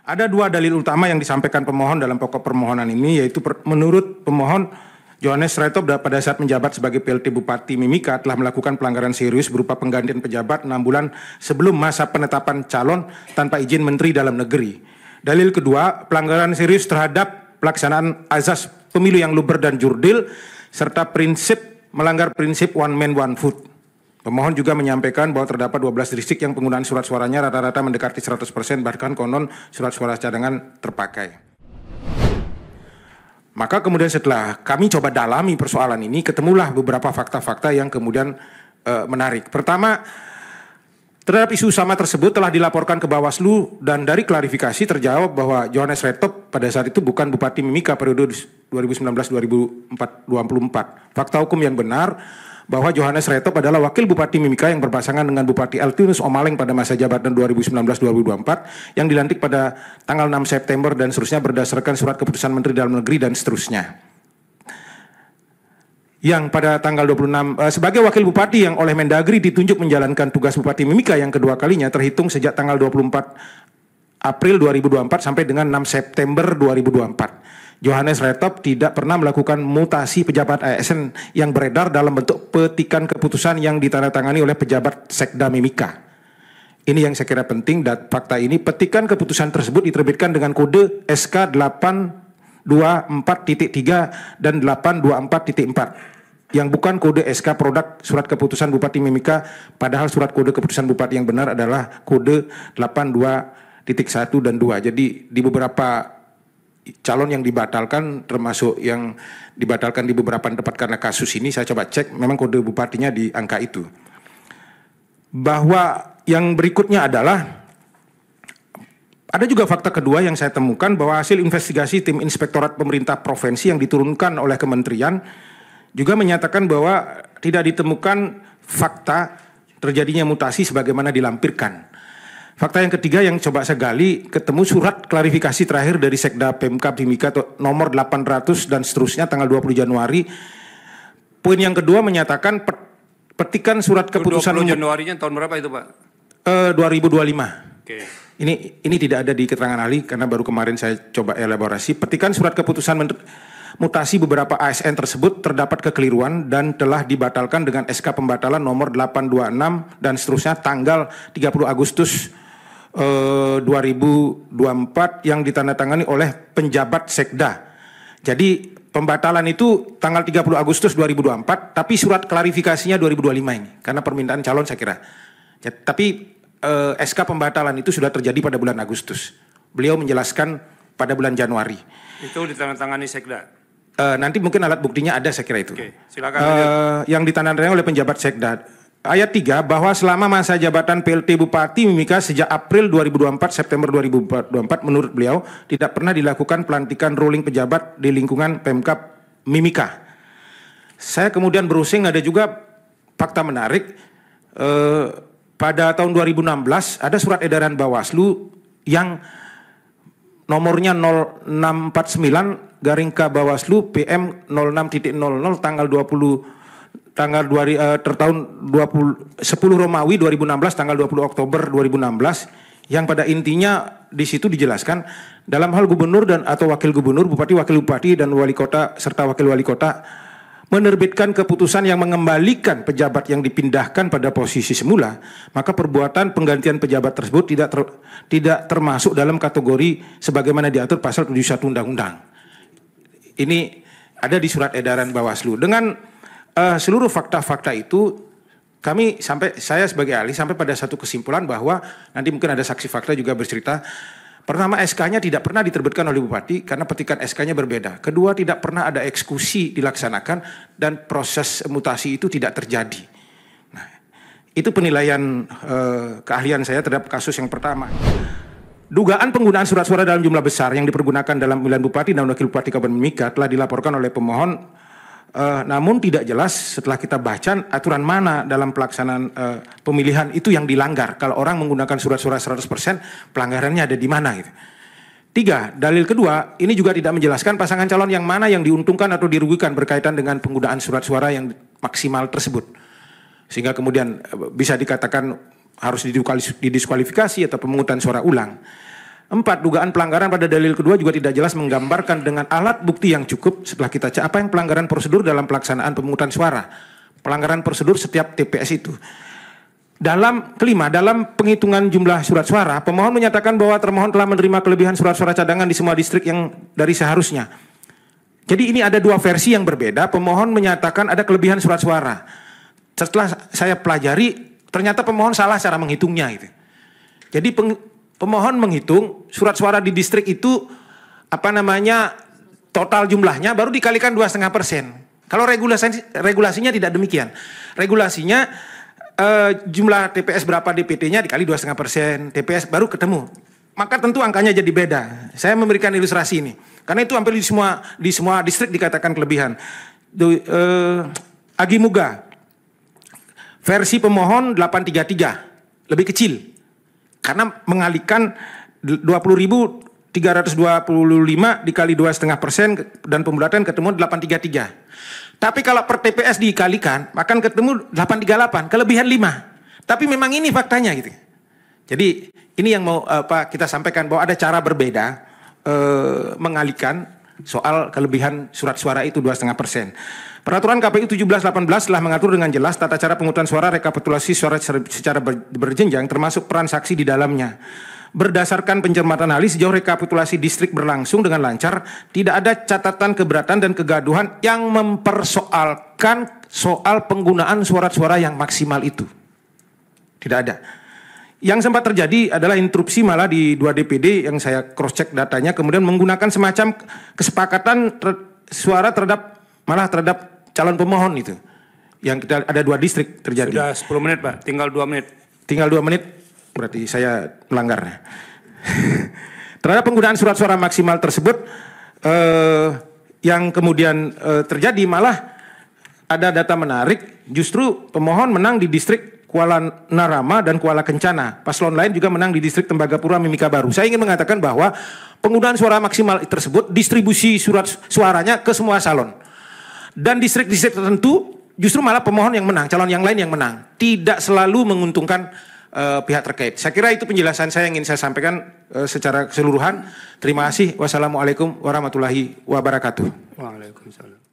Ada dua dalil utama yang disampaikan pemohon dalam pokok permohonan ini, yaitu menurut pemohon, Johannes Retop pada saat menjabat sebagai PLT Bupati Mimika telah melakukan pelanggaran serius berupa penggantian pejabat 6 bulan sebelum masa penetapan calon tanpa izin Menteri Dalam Negeri. Dalil kedua, pelanggaran serius terhadap pelaksanaan azas pemilu yang luber dan jurdil serta melanggar prinsip one man one vote. Pemohon juga menyampaikan bahwa terdapat 12 distrik yang penggunaan surat suaranya rata-rata mendekati 100%, bahkan konon surat suara cadangan terpakai. Maka kemudian setelah kami coba dalami persoalan ini, ketemulah beberapa fakta-fakta yang kemudian menarik. Pertama, terhadap isu sama tersebut telah dilaporkan ke Bawaslu dan dari klarifikasi terjawab bahwa Johannes Retop pada saat itu bukan Bupati Mimika periode 2019-2024. Fakta hukum yang benar bahwa Johannes Retop adalah wakil Bupati Mimika yang berpasangan dengan Bupati Eltinus Omaleng pada masa jabatan 2019-2024 yang dilantik pada tanggal 6 September dan seterusnya berdasarkan surat keputusan Menteri Dalam Negeri dan seterusnya. Yang pada tanggal 26 sebagai wakil bupati yang oleh Mendagri ditunjuk menjalankan tugas Bupati Mimika yang kedua kalinya terhitung sejak tanggal 24 April 2024 sampai dengan 6 September 2024. Johannes Retop tidak pernah melakukan mutasi pejabat ASN yang beredar dalam bentuk petikan keputusan yang ditandatangani oleh pejabat Sekda Mimika. Ini yang saya kira penting dan fakta ini, petikan keputusan tersebut diterbitkan dengan kode SK 824.3 dan 824.4 yang bukan kode SK produk surat keputusan Bupati Mimika, padahal surat kode keputusan Bupati yang benar adalah kode 82.1 dan 2. Jadi di beberapa calon yang dibatalkan, termasuk yang dibatalkan di beberapa tempat karena kasus ini, saya coba cek, memang kode bupatinya di angka itu. Bahwa yang berikutnya adalah, ada juga fakta kedua yang saya temukan bahwa hasil investigasi tim Inspektorat Pemerintah Provinsi yang diturunkan oleh Kementerian juga menyatakan bahwa tidak ditemukan fakta terjadinya mutasi sebagaimana dilampirkan. Fakta yang ketiga yang coba saya gali, ketemu surat klarifikasi terakhir dari Sekda Pemkab Mimika nomor 800 dan seterusnya tanggal 20 Januari. Poin yang kedua menyatakan petikan surat keputusan 20 Januarinya tahun berapa itu, Pak? 2025. Oke. Ini tidak ada di keterangan ahli karena baru kemarin saya coba elaborasi. Petikan surat keputusan mutasi beberapa ASN tersebut terdapat kekeliruan dan telah dibatalkan dengan SK pembatalan nomor 826 dan seterusnya tanggal 30 Agustus 2024 yang ditandatangani oleh penjabat Sekda. Jadi pembatalan itu tanggal 30 Agustus 2024, tapi surat klarifikasinya 2025 ini karena permintaan calon saya kira. Ya, tapi SK pembatalan itu sudah terjadi pada bulan Agustus. Beliau menjelaskan pada bulan Januari. Itu ditandatangani Sekda. Nanti mungkin alat buktinya ada saya kira itu. Oke, silakan. Yang ditandatangani oleh penjabat Sekda. Ayat 3, bahwa selama masa jabatan PLT Bupati Mimika sejak April 2024 September 2024 menurut beliau tidak pernah dilakukan pelantikan rolling pejabat di lingkungan Pemkab Mimika. Saya kemudian browsing, ada juga fakta menarik. Pada tahun 2016 ada surat edaran Bawaslu yang nomornya 0649 garing K Bawaslu PM 06.00 tanggal 10 Romawi 2016 tanggal 20 Oktober 2016 yang pada intinya di situ dijelaskan dalam hal gubernur dan atau wakil gubernur, bupati, wakil bupati dan wali kota serta wakil wali kota menerbitkan keputusan yang mengembalikan pejabat yang dipindahkan pada posisi semula, maka perbuatan penggantian pejabat tersebut tidak termasuk dalam kategori sebagaimana diatur pasal 71 Undang-Undang. Ini ada di surat edaran Bawaslu. Dengan seluruh fakta-fakta itu, saya sebagai ahli sampai pada satu kesimpulan bahwa nanti mungkin ada saksi fakta juga bercerita. Pertama, SK-nya tidak pernah diterbitkan oleh Bupati karena petikan SK-nya berbeda. Kedua, tidak pernah ada eksekusi dilaksanakan dan proses mutasi itu tidak terjadi. Nah, itu penilaian keahlian saya terhadap kasus yang pertama. Dugaan penggunaan surat suara dalam jumlah besar yang dipergunakan dalam pemilihan Bupati dan Wakil Bupati Kabupaten Mimika telah dilaporkan oleh pemohon. Namun tidak jelas setelah kita baca aturan mana dalam pelaksanaan pemilihan itu yang dilanggar. Kalau orang menggunakan surat suara 100%, pelanggarannya ada di mana gitu. 3, dalil kedua, ini juga tidak menjelaskan pasangan calon yang mana yang diuntungkan atau dirugikan berkaitan dengan penggunaan surat suara yang maksimal tersebut. Sehingga kemudian bisa dikatakan harus didiskualifikasi atau pemungutan suara ulang. 4. Dugaan pelanggaran pada dalil kedua juga tidak jelas menggambarkan dengan alat bukti yang cukup. Setelah kita cek apa yang pelanggaran prosedur dalam pelaksanaan pemungutan suara. Pelanggaran prosedur setiap TPS itu. Kelima, dalam penghitungan jumlah surat suara, pemohon menyatakan bahwa termohon telah menerima kelebihan surat suara cadangan di semua distrik yang dari seharusnya. Jadi ini ada dua versi yang berbeda. Pemohon menyatakan ada kelebihan surat suara. Setelah saya pelajari, ternyata pemohon salah cara menghitungnya. Gitu. Jadi pemohon menghitung surat suara di distrik itu total jumlahnya baru dikalikan 2,5%. Kalau regulasinya tidak demikian. Regulasinya jumlah TPS berapa DPT-nya dikali 2,5%, TPS baru ketemu. Maka tentu angkanya jadi beda. Saya memberikan ilustrasi ini. Karena itu hampir di semua distrik dikatakan kelebihan. Agi Muga. Versi pemohon 833, lebih kecil. Karena mengalihkan 20.325 dikali 2,5% dan pembulatan ketemu 833. Tapi kalau per TPS dikalikan, akan ketemu 838, kelebihan 5. Tapi memang ini faktanya gitu. Jadi ini yang mau kita sampaikan bahwa ada cara berbeda mengalihkan soal kelebihan surat suara itu 2,5%. Peraturan KPU 17/18 telah mengatur dengan jelas tata cara penghutang suara, rekapitulasi suara secara berjenjang termasuk peran saksi di dalamnya. Berdasarkan pencermatan ahli, sejauh rekapitulasi distrik berlangsung dengan lancar, tidak ada catatan keberatan dan kegaduhan yang mempersoalkan soal penggunaan surat-suara yang maksimal itu. Tidak ada. Yang sempat terjadi adalah interupsi malah di 2 DPD yang saya cross check datanya, kemudian menggunakan semacam kesepakatan suara terhadap calon pemohon itu. Yang kita ada 2 distrik terjadi. Sudah 10 menit Pak, tinggal 2 menit. Tinggal 2 menit. Berarti saya melanggar. Terhadap penggunaan surat suara maksimal tersebut yang kemudian terjadi malah ada data menarik. Justru pemohon menang di distrik Kuala Narama dan Kuala Kencana. Paslon lain juga menang di distrik Tembagapura, Mimika Baru. Saya ingin mengatakan bahwa penggunaan suara maksimal tersebut distribusi surat suaranya ke semua salon. Dan distrik-distrik tertentu justru malah pemohon yang menang, calon yang lain yang menang. Tidak selalu menguntungkan pihak terkait. Saya kira itu penjelasan saya yang ingin saya sampaikan secara keseluruhan. Terima kasih. Wassalamualaikum warahmatullahi wabarakatuh. Waalaikumsalam.